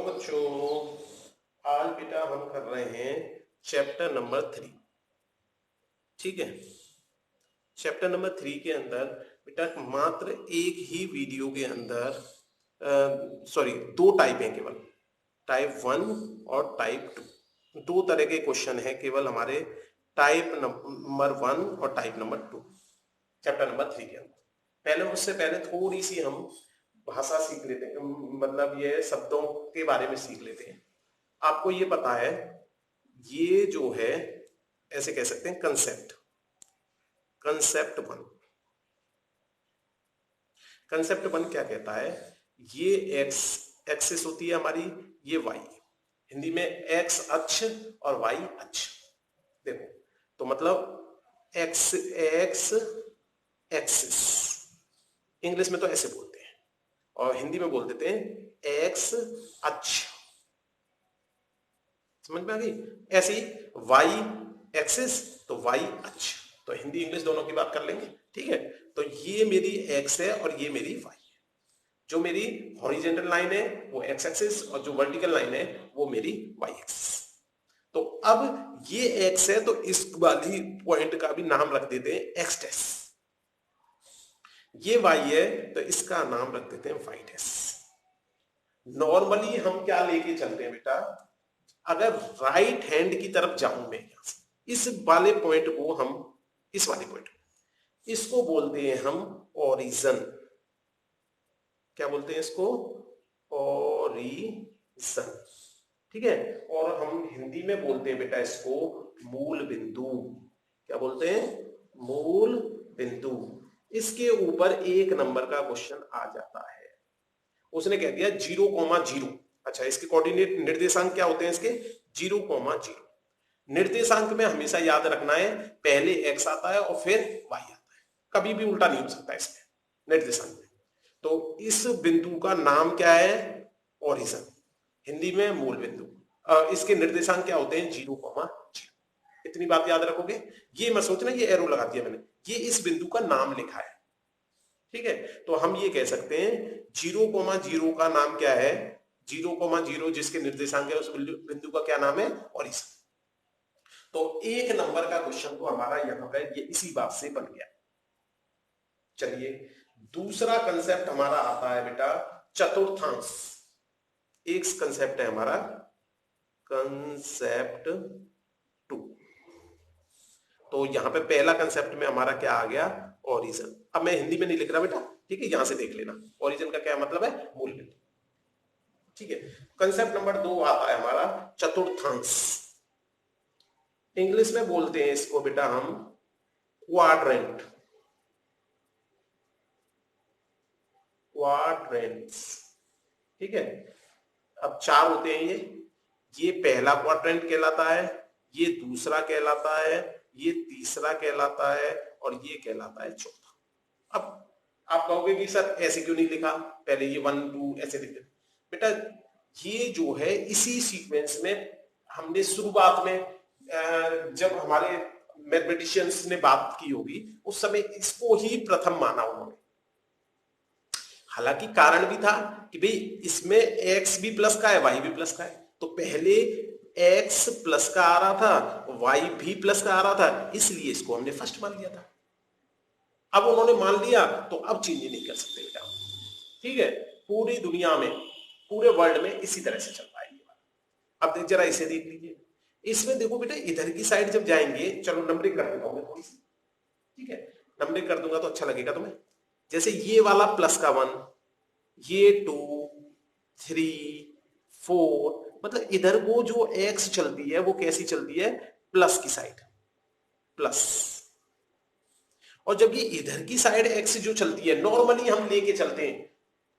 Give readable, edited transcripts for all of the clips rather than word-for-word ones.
तो बच्चों आज बेटा हम कर रहे हैं चैप्टर नंबर 3। ठीक है, चैप्टर नंबर 3 के अंदर बेटा मात्र एक ही वीडियो के अंदर दो टाइप हैं केवल, टाइप 1 और टाइप 2। दो तरह के क्वेश्चन हैं केवल हमारे टाइप नंबर 1 और टाइप नंबर 2 चैप्टर नंबर 3 के अंदर। पहले उससे पहले थोड़ी सी हम भाषा सीख लेते हैं, मतलब ये शब्दों के बारे में सीख लेते हैं। आपको ये पता है, ये जो है ऐसे कह सकते हैं कंसेप्ट 1। कंसेप्ट 1 क्या कहता है, ये एक्स एक्सिस होती है हमारी, ये वाई, हिंदी में एक्स अक्ष और वाई अक्ष। देखो तो मतलब एक्स एक्स एक्सिस, इंग्लिश में तो ऐसे बोलते हैं और हिंदी में बोल देते हैं एक्स अक्ष। समझ में आ गई? ऐसी वाई एक्सिस तो वाई अक्ष, तो हिंदी इंग्लिश दोनों की बात कर लेंगे। ठीक है, तो ये मेरी एक्स है और ये मेरी वाई है। जो मेरी हॉरिजेंटल लाइन है वो एक्स एक्सिस और जो वर्टिकल लाइन है वो मेरी वाई एक्सिस। तो अब ये एक्स है तो इस वाली पॉइंट का भी नाम रख देते हैं एक्स डैश। ये वाई है तो इसका नाम रख देते हैं वाई डैश। नॉर्मली हम क्या लेके चलते हैं बेटा, अगर राइट हैंड की तरफ जाऊं मैं यहां से, इस वाले पॉइंट को हम, इस वाले पॉइंट को, इसको बोलते हैं हम ओरिजन। क्या बोलते हैं इसको? ओरिजन। ठीक है, और हम हिंदी में बोलते हैं बेटा इसको मूल बिंदु। क्या बोलते हैं? मूल बिंदु। इसके ऊपर एक नंबर का क्वेश्चन आ जाता है, उसने कह दिया 0,0। अच्छा, इसके कोऑर्डिनेट निर्देशांक क्या होते हैं इसके? 0,0। निर्देशांक में हमेशा याद रखना है पहले x आता है और फिर y आता है, कभी भी उल्टा नहीं हो सकता इसमें निर्देशांक में। तो इस बिंदु का नाम क्या है? ओरिजन, हिंदी में मूल बिंदु। इसके निर्देशांक क्या होते हैं? 0,0। इतनी बात याद रखोगे। ये मत सोचना ये एरो लगा दिया मैंने, ये इस बिंदु का नाम लिखा है। ठीक है, तो हम ये कह सकते हैं 0,0 का नाम क्या है? 0,0 जिसके निर्देशांक है उस बिंदु का क्या नाम है? ओरिजन। तो एक नंबर का क्वेश्चन तो हमारा यहां पर ये इसी बात से बन गया। चलिए, दूसरा कंसेप्ट हमारा आता है बेटा चतुर्थांश। एक कंसेप्ट है हमारा कंसेप्ट 2। तो यहां पे पहला कंसेप्ट में हमारा क्या आ गया? ओरिजन। अब मैं हिंदी में नहीं लिख रहा बेटा, ठीक है, यहां से देख लेना ओरिजन का क्या मतलब है? मूल बिंदु। ठीक है, कंसेप्ट नंबर 2 आता है हमारा चतुर्थांश। इंग्लिश में बोलते हैं इसको बेटा हम क्वाड्रेंट। क्वाड्रेंट्स। ठीक है, अब 4 होते हैं ये पहला क्वाड्रेंट कहलाता है, ये दूसरा कहलाता है, ये तीसरा कहलाता है और ये कहलाता है चौथा। अब आप कहोगे कि सर ऐसे क्यों नहीं लिखा, पहले ये 1 2 ऐसे लिखते। बेटा ये जो है इसी सीक्वेंस में हमने शुरुआत में जब हमारे मैथमेटिशियंस ने बात की होगी उस समय इसको ही प्रथम माना उन्होंने। हालांकि कारण भी था कि भाई इसमें x भी प्लस का है y भी प्लस का है, तो पहले x प्लस का आ रहा था y भी प्लस का आ रहा था, इसलिए इसको हमने फर्स्ट मान लिया था। अब उन्होंने मान लिया तो अब चेंज नहीं कर सकते बेटा। ठीक है, पूरी दुनिया में, पूरे वर्ल्ड में इसी तरह से चल रहा है ये बात। अब जरा इसे देख लीजिए, इसमें देखो बेटा इधर की साइड जब जाएंगे, चलो नंबरिंग कर देता हूं मैं थोड़ी सी। ठीक है, नंबरिंग कर दूंगा तो अच्छा लगेगा तुम्हें। जैसे ये वाला प्लस का 1, ये 2 3 4, मतलब इधर को जो x चलती है वो कैसी चलती है? प्लस की साइड, प्लस। और जब ये इधर की साइड x जो चलती है, नॉर्मली हम लेके चलते हैं,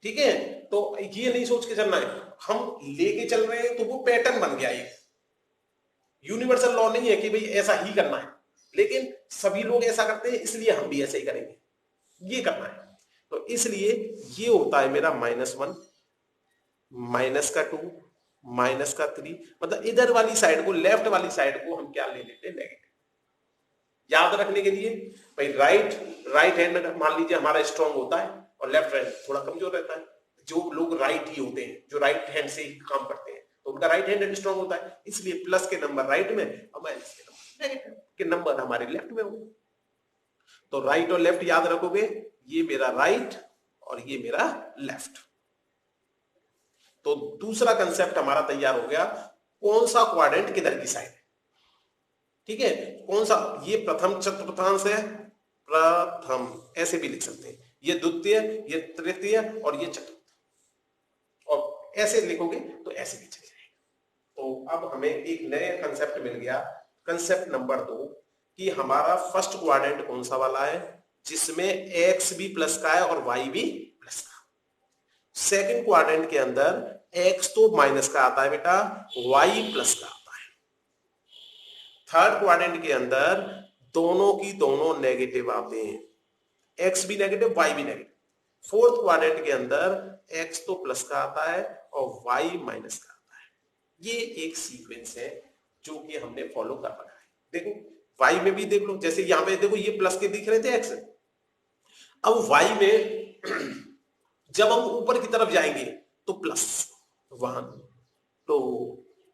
ठीक है, तो ये नहीं सोच के चलना है, हम लेके चल रहे हैं तो वो पैटर्न बन गया। ये यूनिवर्सल लॉ नहीं है कि भाई ऐसा ही करना है, लेकिन सभी लोग ऐसा करते हैं इसलिए हम भी ऐसे ही करेंगे, ये करना है। तो इसलिए ये होता है मेरा -1, -2, -3, मतलब इधर वाली साइड को, लेफ्ट वाली साइड को हम क्या ले लेते हैं? नेगेटिव। याद रखने के लिए भाई राइट हैंड मान लीजिए हमारा स्ट्रांग होता है और लेफ्ट हैंड थोड़ा कमजोर रहता है, जो लोग राइट ही होते हैं, जो राइट हैंड से ही काम करते हैं, तो उनका राइट हैंड स्ट्रांग होता है, इसलिए प्लस के नंबर राइट में और माइनस के नंबर नेगेटिव के नंबर हमारे लेफ्ट में होंगे। तो राइट और लेफ्ट याद रखोगे, ये मेरा राइट और ये मेरा लेफ्ट। तो दूसरा कंसेप्ट हमारा तैयार हो गया, कौन सा क्वाड्रेंट किधर की साइड है। ठीक है, कौन सा, ये प्रथम चतुर्थांश है, प्रथम ऐसे भी लिख सकते हैं, ये द्वितीय, ये तृतीय और ये चतुर्थ, और ऐसे लिखोगे तो ऐसे भी चल जाएगा। तो अब हमें एक नया कंसेप्ट मिल गया, कंसेप्ट नंबर 2, कि हमारा फर्स्ट क्वाड्रेंट कौन सा वाला है, जिसमें एक्स भी प्लस का है और वाई भी प्लस का। सेकंड क्वाड्रेंट के अंदर एक्स तो माइनस का आता है बेटा, वाई प्लस का आता है। थर्ड क्वाड्रेंट के अंदर दोनों की दोनों नेगेटिव आते हैं, एक्स भी नेगेटिव वाई भी नेगेटिव। फोर्थ क्वाड्रेंट के अंदर एक्स तो प्लस का आता है और वाई माइनस का आता है। ये एक सीक्वेंस है जो कि हमने फॉलो कर रखा है। देखो वाई में भी देख लो, जैसे यहां पे देखो ये प्लस के दिख रहे थे एक्स, अब वाई में जब हम ऊपर की तरफ जाएंगे तो प्लस 1 2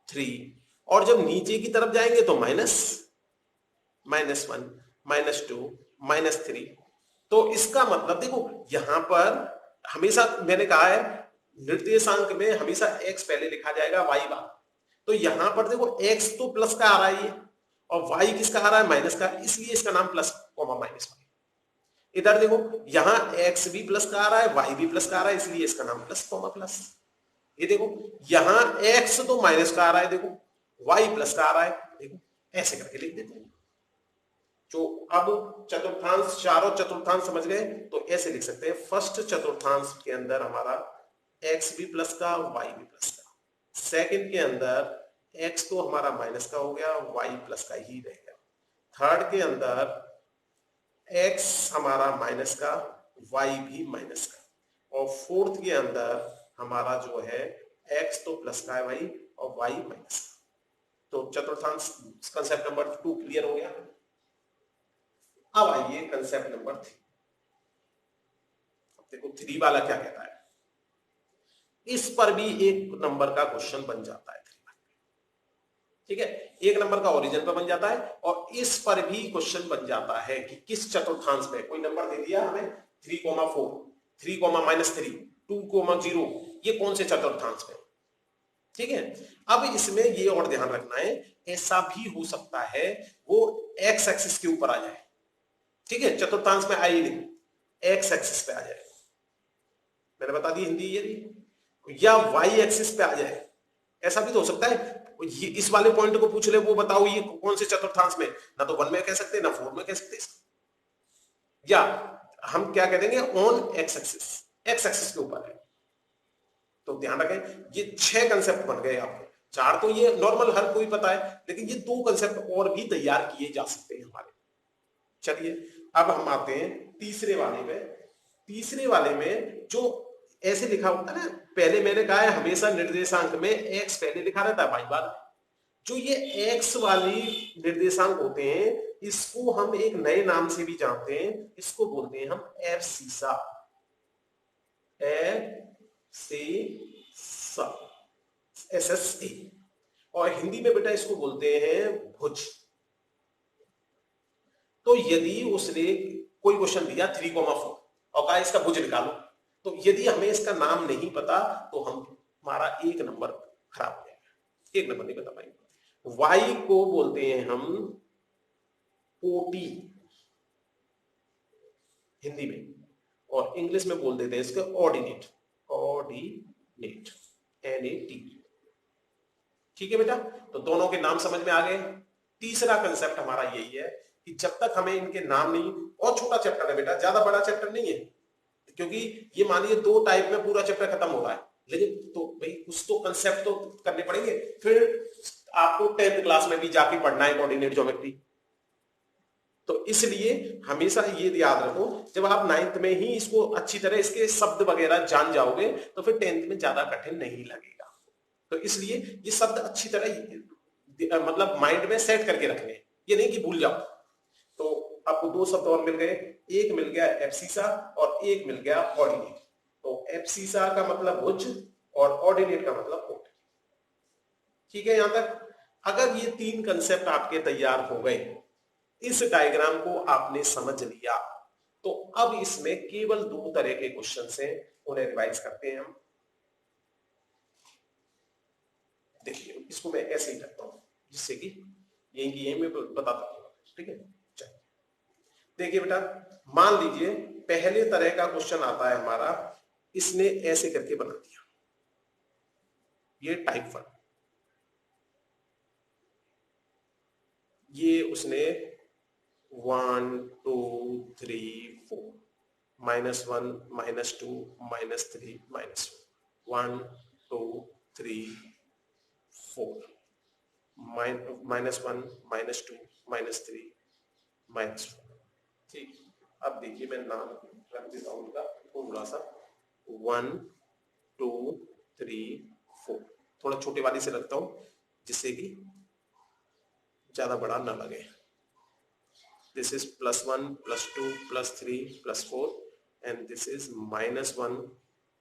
3, और जब नीचे की तरफ जाएंगे तो -1 -2 -3। तो इसका मतलब देखो यहां पर हमेशा मैंने कहा है निर्देशांक में हमेशा x पहले लिखा जाएगा y बाद। तो यहां पर देखो x तो प्लस का आ रहा है ये, और y किसका आ रहा है, माइनस का, इसलिए इसका नाम प्लस कॉमा माइनस y। इधर देखो यहां x भी प्लस का आ रहा है, y भी प्लस का आ रहा है, इसलिए इसका नाम प्लस कॉमा प्लस। ये देखो यहां x तो माइनस का आ रहा है, देखो y प्लस का आ रहा है, देखो ऐसे करके लिख देते हैं। जो अब चतुर्थांश, चारों चतुर्थांश समझ गए, तो ऐसे लिख सकते हैं, फर्स्ट चतुर्थांश के अंदर हमारा x भी प्लस का, y भी प्लस का। सेकंड के अंदर x तो हमारा माइनस का हो गया, y प्लस का ही रह गया। थर्ड के अंदर x हमारा माइनस का, y भी माइनस का, और फोर्थ के अंदर हमारा जो है x तो प्लस का है भाई और y माइनस का। तो चतुर्थांश कंसेप्ट नंबर 2 क्लियर हो गया। अब आइए कंसेप्ट नंबर 3। देखो 3 वाला क्या कहता है, इस पर भी एक नंबर का क्वेश्चन बन जाता है। ठीक है, एक नंबर का ओरिजिन पर बन जाता है, और इस पर भी क्वेश्चन बन जाता है कि किस चतुर्थांश में, कोई नंबर दे दिया हमें 3,4, 3,-3, 2,0, ये कौन से चतुर्थांश में। ठीक है, अब इसमें ये और ध्यान रखना है, ऐसा भी हो सकता है वो एक्स एक्सिस के ऊपर आ जाए। ठीक है, चतुर्थांश में आई नहीं, एक्स एक्सिस पे आ जाए, मैंने बता दी हिंदी ये, या वाई एक्सिस पे आ जाए, ऐसा भी तो हो सकता है। ये इस वाले पॉइंट को पूछ ले, वो बताओ ये कौन से चतुर्थांश में, ना तो 1 में कह सकते ना 4 में कह सकते, या हम क्या कह देंगे on x axis, x axis के ऊपर है। तो ध्यान रखें, ये 6 कंसेप्ट बन गए आपके। 4 तो ये नॉर्मल हर कोई पता है, लेकिन ये 2 कंसेप्ट और भी तैयार किए जा सकते हैं हमारे। चलिए अब हम आते हैं तीसरे वाले में। तीसरे वाले में जो ऐसे लिखा होता है ना, पहले मैंने कहा है हमेशा निर्देशांक में x पहले लिखा रहता है y बाद। जो ये x वाली निर्देशांक होते हैं, इसको हम एक नए नाम से भी जानते हैं, इसको बोलते हैं हम एब्सिसा, SSA, और हिंदी में बेटा इसको बोलते हैं भुज। तो यदि उसने कोई क्वेश्चन दिया 3,4 और कहा इसका भुज निकालो, तो यदि हमें इसका नाम नहीं पता तो हमारा 1 नंबर खराब हो जाएगा, 1 नंबर नहीं बता पाएंगे। वाई को बोलते हैं हम ओटी हिंदी में, और इंग्लिश में बोल देते हैं इसका ऑर्डिनेट, ऑर्डिनेट NAT। ठीक है बेटा, तो दोनों के नाम समझ में आ गए। तीसरा कंसेप्ट हमारा यही है कि जब तक हमें इनके नाम नहीं, और छोटा चैप्टर है बेटा, ज्यादा बड़ा चैप्टर नहीं है, क्योंकि ये मानिए 2 टाइप में पूरा चैप्टर खत्म हो रहा है, लेकिन तो भाई कुछ तो कंसेप्ट तो करने पड़ेंगे। फिर आपको 10th क्लास में भी जाके पढ़ना है कोऑर्डिनेट ज्योमेट्री, तो इसलिए हमेशा ये याद रखो, जब आप 9th में ही इसको अच्छी तरह इसके शब्द वगैरह जान जाओगे तो फिर 10th में ज्यादा कठिन नहीं लगेगा। तो इसलिए ये शब्द अच्छी तरह मतलब माइंड में सेट करके रखने, ये नहीं कि भूल जाओ। तो आपको 2 शब्द और मिल गए, एक मिल गया एब्सिसा और एक मिल गया ऑर्डिनेट। तो एब्सिसा का मतलब भुज और ऑर्डिनेट का मतलब कोण। ठीक है, यहां तक अगर ये तीन कंसेप्ट आपके तैयार हो गए, इस डायग्राम को आपने समझ लिया, तो अब इसमें केवल दो तरह के क्वेश्चन हैं, उन्हें रिवाइज करते हैं हम। देखिए इसको मैं ऐसे ही करता हूं जिससे कि यही की यही मैं बताता हूँ। ठीक है, चलिए देखिए बेटा, मान लीजिए पहले तरह का क्वेश्चन आता है हमारा, इसने ऐसे करके बना दिया, ये टाइप 1, ये उसने 1 2 3 4 -1 -2 -3 -1 2 3 4 -1 -2 -3 -4। ठीक, अब देखिए मैं नाम रख देता हूं उनका थोड़ा सा, 1 2 3 4, थोड़ा छोटे वाली से रखता हूं जिससे कि ज्यादा बड़ा ना लगे। This is +1 +2 +3 +4 and this is -1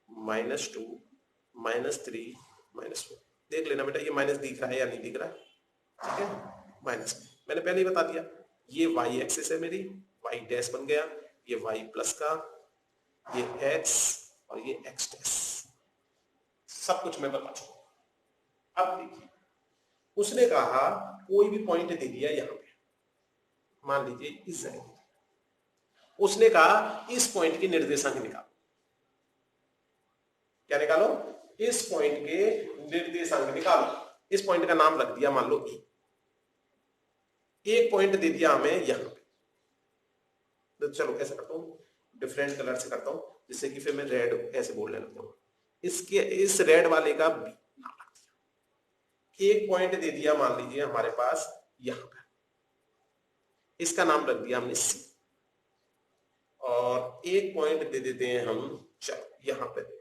-2 -3 -4। देख लेना बेटा ये माइनस दिख रहा है या नहीं दिख रहा है। ठीक है, माइनस मैंने पहले ही बता दिया, ये y एक्सिस है मेरी, y डैश बन गया, ये y प्लस का, ये x और ये x डैश, सब कुछ मैं बता चुका। अब देखिए उसने कहा कोई भी पॉइंट दे दिया यहां पे, मान लीजिए इस जगह, उसने कहा इस पॉइंट के निर्देशांक निकालो। क्या निकालो? इस पॉइंट के निर्देशांक निकालो। इस पॉइंट का नाम रख दिया मान लो ए, एक पॉइंट दे दिया हमें यहां पे, तो चलो ऐसा करता हूं, डिफरेंट कलर से करता हूं जिससे कि फिर मैं रेड ऐसे बोलने लगता हूं। इसके इस रेड वाले का बी नाम रख दिया, एक पॉइंट दे दिया मान लीजिए हमारे पास यहां पर, इसका नाम रख दिया हमने सी, और एक पॉइंट दे देते हैं हम, चलो यहां पे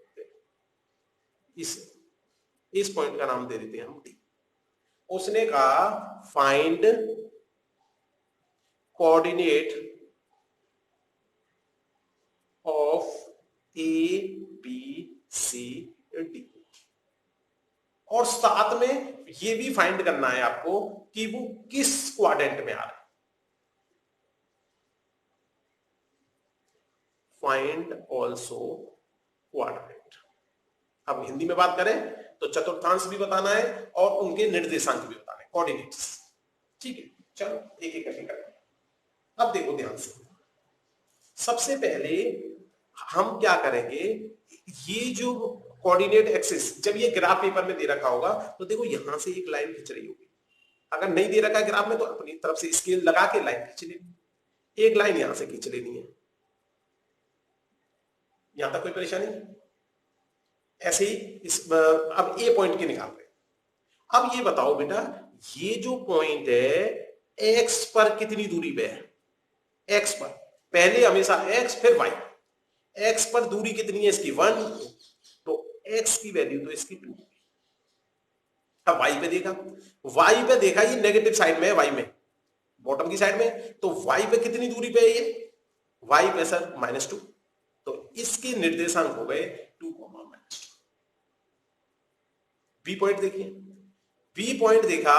इस पॉइंट का नाम दे देते हैं हम डी। उसने कहा find coordinate of A B C D, और साथ में ये भी फाइंड करना है आपको कि वो किस क्वाड्रेंट में आ रहा है। Find also quadrant. अब हिंदी में बात करें तो चतुर्थांश भी बताना है और उनके निर्देशांक भी बताने, कोऑर्डिनेट्स। ठीक है, चलो एक एक करके करते हैं। अब देखो ध्यान से, सबसे पहले हम क्या करेंगे, ये जो कोऑर्डिनेट एक्सिस, जब ये ग्राफ पेपर में दे रखा होगा तो देखो यहां से एक लाइन खींच रही होगी, अगर नहीं दे रखा है ग्राफ में तो अपनी तरफ से स्केल लगा के लाइन खींच लेनी, एक लाइन यहां से खींच लेनी है। यहां तक कोई परेशानी नहीं? ऐसे ही अब ए पॉइंट के निकाल रहे। अब ये बताओ बेटा, ये जो पॉइंट है एक्स पर कितनी दूरी पे है? एक्स पर पहले हमेशा एक्स फिर वाई, एक्स पर दूरी कितनी है इसकी 1, तो एक्स की वैल्यू तो इसकी 2। अब वाई पे देखा, वाई पे देखा ये नेगेटिव साइड में है, वाई में बॉटम की साइड में, तो वाई पे कितनी दूरी पे है ये? वाई पे सर -2, तो इसके निर्देशांक हो गए 2, -2। बी पॉइंट देखिए, बी पॉइंट देखा,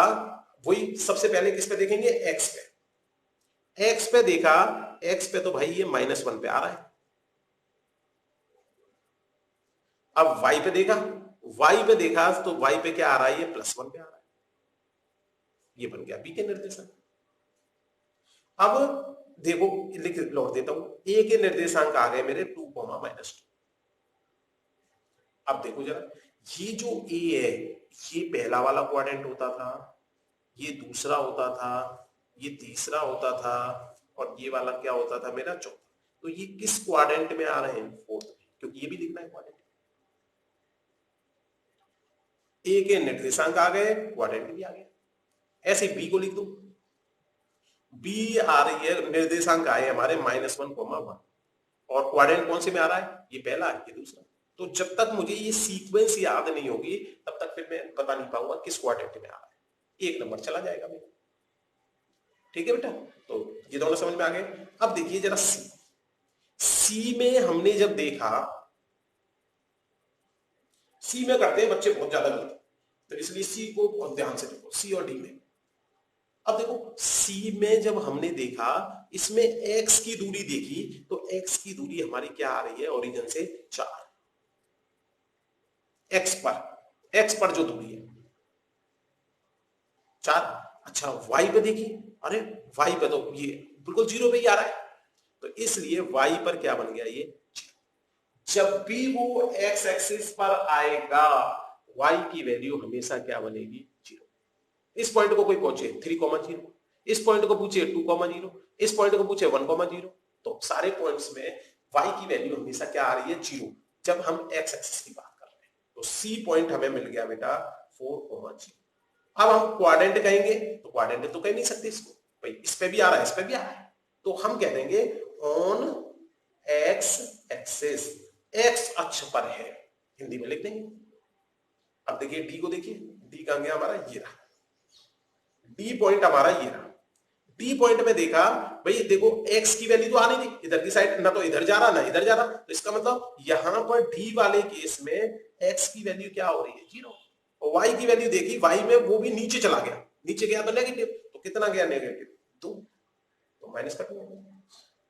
वही सबसे पहले किस पे देखेंगे? एक्स पे। एक्स पे देखा, एक्स पे तो भाई ये -1 पे आ रहा है। अब वाई पे देखा, वाई पे देखा तो वाई पे क्या आ रहा है? ये +1 पे आ रहा है। ये बन गया बी के निर्देशांक। अब देखो लिख लौट देता हूं, ए के निर्देशांक आ गए मेरे 2, -2। अब देखो जरा, ये जो ए है ये पहला वाला क्वाड्रेंट होता था, ये दूसरा होता था, ये तीसरा होता था, और ये वाला क्या होता था मेरा? चौथा। तो ये किस क्वाड्रेंट में आ रहे हैं? 4th में, क्योंकि ये भी लिखना है क्वाड्रेंट। ए के निर्देशांक आ गए, क्वाड्रेंट भी आ गया। ऐसे बी को लिख दो, बी आ रही है, निर्देशांक आए हमारे -1, 1, और क्वाड्रेंट कौन से में आ रहा है? ये पहला है, ये दूसरा। तो जब तक मुझे ये सीक्वेंस याद नहीं होगी तब तक फिर मैं बता नहीं पाऊंगा किस क्वाड्रेंट में आ रहा है, एक नंबर चला जाएगा मेरा। ठीक है बेटा, तो ये दोनों समझ में आ गए। अब देखिए जरा सी, सी में हमने जब देखा सी में करते हैं बच्चे बहुत ज्यादा गलत, तो इसलिए सी को बहुत ध्यान से देखो, सी और डी में। अब देखो सी में जब हमने देखा, इसमें एक्स की दूरी देखी, तो एक्स की दूरी हमारी क्या आ रही है ओरिजिन से 4, एक्स पर जो दूरी है 4। अच्छा वाई पे देखिए, अरे वाई पे तो ये बिल्कुल 0 पे ही आ रहा है, तो इसलिए वाई पर क्या बन गया ये 0। जब भी वो एक्स एक्सिस पर आएगा वाई की वैल्यू हमेशा क्या बनेगी 0। इस पॉइंट को कोई पूछे 3,0, इस पॉइंट को पूछे 2,0, इस पॉइंट को पूछे 1,0, तो सारे पॉइंट्स में y की वैल्यू हमेशा क्या आ रही है 0, जब हम x एक्सिस की बात कर रहे हैं। तो C पॉइंट हमें मिल गया बेटा 4,0। अब हम क्वाड्रेंट कहेंगे, तो क्वाड्रेंट तो कह नहीं सकते इसको, भाई इस पे भी आ रहा है, इस पे भी आ रहा है, तो हम कह देंगे ऑन x एक्सिस, x अक्ष पर है, हिंदी में लिख देंगे। अब देखिए डी को देखिए, डी कहां गया हमारा, ये रहा डी पॉइंट हमारा, ये रहा डी पॉइंट में देखा, भाई देखो x की वैल्यू तो आ नहीं थी इधर की साइड, ना तो इधर जा रहा ना इधर जा रहा, तो इसका मतलब यहां पर डी वाले केस में x की वैल्यू क्या हो रही है 0, और y की वैल्यू देखी, y में वो भी नीचे चला गया, नीचे गया तो नेगेटिव, तो कितना गया नेगेटिव 2, तो माइनस का 2।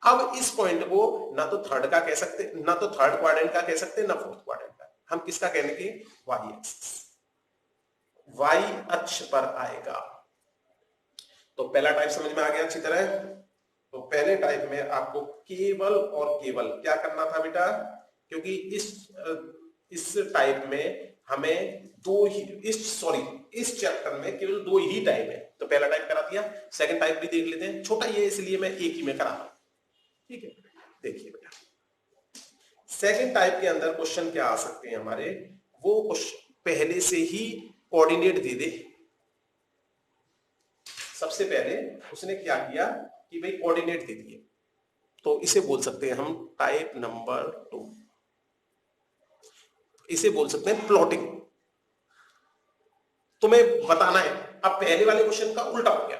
अब इस पॉइंट को ना तो थर्ड का कह सकते, ना तो थर्ड क्वाड्रेंट का कह सकते, ना फोर्थ क्वाड्रेंट का, हम किसका कहने के y एक्सिस, y अक्ष पर आएगा। तो पहला टाइप समझ में आ गया अच्छी तरह। तो पहले टाइप में आपको केवल और केवल क्या करना था बेटा, क्योंकि इस टाइप में हमें इस चैप्टर में केवल 2 ही टाइप है, तो पहला टाइप करा दिया, सेकंड टाइप भी देख लेते हैं, छोटा ये इसलिए मैं एक ही में करा रहा हूं, ठीक है। देखिए बेटा सेकंड टाइप के अंदर क्वेश्चन क्या आ सकते हैं हमारे, वो क्वेश्चन पहले से ही कोऑर्डिनेट दे दे। सबसे पहले उसने क्या किया कि भाई कोऑर्डिनेट दे दिए, तो इसे बोल सकते हैं हम टाइप नंबर 2, इसे बोल सकते हैं प्लॉटिंग। तुम्हें बताना है, अब पहले वाले क्वेश्चन का उल्टा हो गया,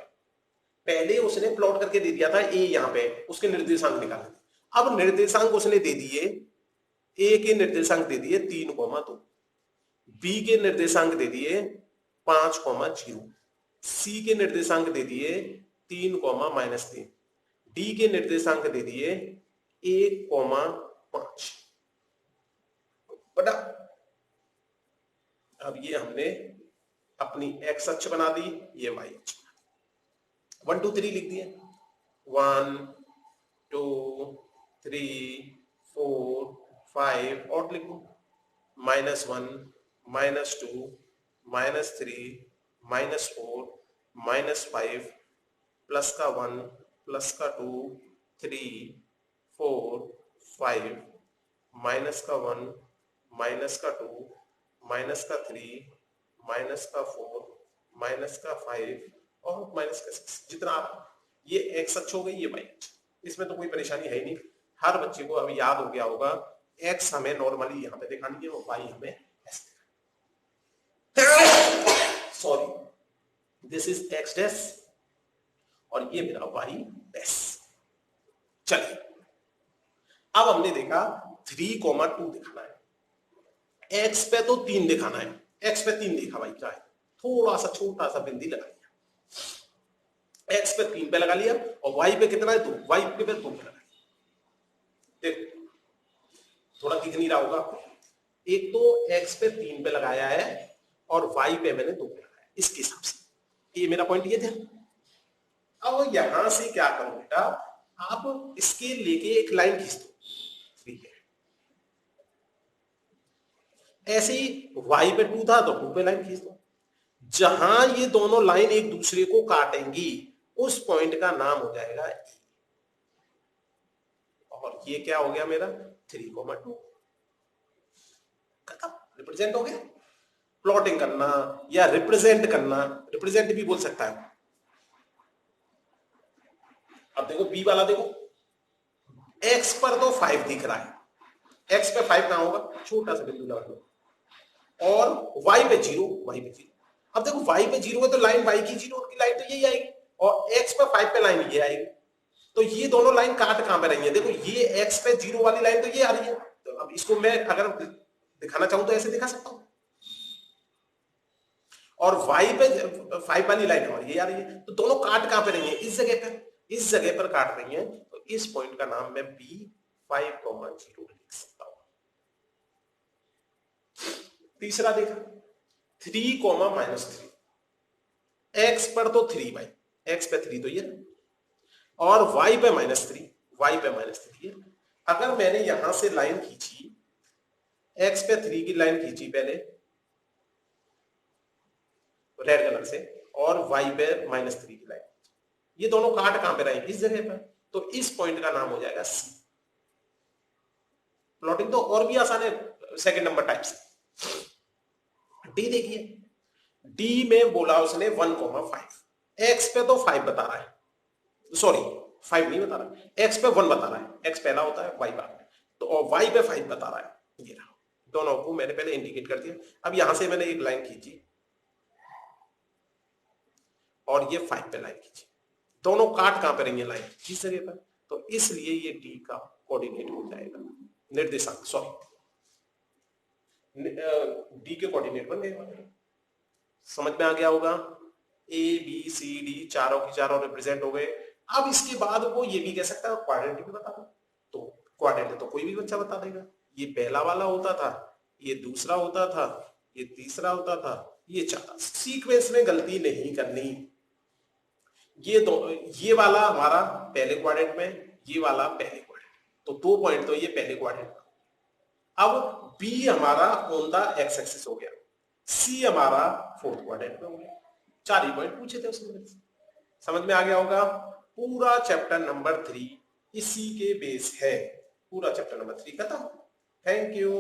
पहले उसने प्लॉट करके दे दिया था ए, यहां पे उसके निर्देशांक निकाले, अब निर्देशांक उसने दे दिए, ए के निर्देशांक दे दिए 3,2, बी के निर्देशांक दे दिए 5,0, सी के निर्देशांक दे दिए 3,-3, डी के निर्देशांक दे दिए 1,5। बटा अब ये हमने अपनी एक्स अक्ष बना दी, ये वाई अक्ष, 1 2 3 लिख दिए, 1 2 3 4 5 और लिख दो, -1 -2 -3 -4 -5 प्लस का 1 प्लस का 2 3 4 5 माइनस का 1 माइनस का 2 माइनस का 3 माइनस का 4 माइनस का 5 और माइनस का 6, जितना आप, ये एक्स अक्ष हो गई, ये वाई अक्ष, इसमें तो कोई परेशानी है ही नहीं, हर बच्चे को अभी याद हो गया होगा, एक्स हमें नॉर्मली यहां पे दिखानी है और वाई हमें ऐसे, sorry this is x dash और ये मेरा वाई डैश। चलिए अब हमने देखा 3,2 दिखाना है, एक्स पे तो 3 दिखाना है, एक्स पे 3 दिखा भाई, क्या है थोड़ा सा छोटा सा बिंदी लगा लिया, एक्स पे 3 पे लगा लिया और वाई पे कितना है 2, वाई पे 2 पे लगा लिया। देखो थोड़ा दिख नहीं रहा होगा आपको, एक तो एक्स पे 3 पे लगाया है और वाई पे मैंने 2 पे लगाया, इसके हिसाब से ये मेरा पॉइंट ये था। अब यहां से क्या करो बेटा, आप इसके लेके एक लाइन खींच दो, ठीक है, ऐसे ही y पे 2 था तो 2 पे लाइन खींच दो, जहां ये दोनों लाइन एक दूसरे को काटेंगी उस पॉइंट का नाम हो जाएगा E, और ये क्या हो गया मेरा 3,2, खत्म, रिप्रेजेंट हो गया। प्लॉटिंग करना या रिप्रेजेंट करना, रिप्रेजेंट भी बोल सकता है। अब देखो बी वाला देखो, एक्स पर तो 5 दिख रहा है, एक्स पे 5 कहां होगा, छोटा सा बिंदु लगा लो, और वाई पे 0, वाई पे 0। अब देखो वाई पे 0 है तो लाइन वाई की 0 की लाइन तो यही आएगी, और एक्स पे 5 पे लाइन ये आएगी, तो ये दोनों लाइन काट कहां पे रही है, देखो ये एक्स पे 0 वाली लाइन तो ये आ रही है, तो अब इसको मैं अगर दिखाना चाहूं तो ऐसे दिखा सकता हूं, और वाई पे 5 वाली लाइन हमारी ये आ रही है, तो दोनों काट कहां पे रही है? इस जगह पर काट रही है। तो इस पॉइंट का नाम मैं B5,0 लिख सकता हूं। तीसरा देखा 3,-3 एक्स पर तो 3 भाई, एक्स पे 3 तो ये, और वाई पे -3 है। अगर मैंने यहां से लाइन खींची, एक्स पे 3 की लाइन खींची पहले रेड कलर से, और वाई पे -3 की लाइन, ये दोनों काट कहां पे रहे? इस जगह पर। तो इस पॉइंट का नाम हो जाएगा सी। प्लॉटिंग तो और भी आसान है सेकंड नंबर टाइप से। डी देखिए, डी में बोला उसने 1,5, एक्स पे तो 5 बता रहा है, सॉरी 5 नहीं बता रहा, एक्स पे 1 बता रहा है, एक्स पहला होता है वाई बाद में, तो और वाई पे 5 बता रहा है। ये रहा, दोनों को मैंने पहले इंडिकेट कर दिया। अब यहां से मैंने एक लाइन खींची और ये 5 पे लाइन खींची, दोनों काट कहां पे रही है? लाइन किस जगह पर? तो इसलिए ये डी का कोऑर्डिनेट हो जाएगा, निर्देशांक, सॉरी डी के कोऑर्डिनेट बन गए। समझ में आ गया होगा? ए बी सी डी चारों की चारों रिप्रेजेंट हो गए। अब इसके बाद वो ये भी कह सकता है क्वाड्रेंट भी बता दो, तो क्वाड्रेंट तो कोई भी बच्चा बता देगा। ये पहला वाला होता था, ये दूसरा होता था, ये तीसरा होता था, ये चौथा। सीक्वेंस में गलती नहीं करनी। ये वाला हमारा पहले क्वाड्रेंट में, ये वाला पहले क्वाड्रेंट, तो 2 पॉइंट तो ये पहले क्वाड्रेंट में। अब बी हमारा ऑन द एक्स एक्सिस हो गया, सी हमारा 4th क्वाड्रेंट में हो गया। 4 ही पॉइंट पूछे थे उसने। समझ में आ गया होगा? पूरा चैप्टर नंबर 3 इसी के बेस है। पूरा चैप्टर नंबर 3 खत्म। Thank you.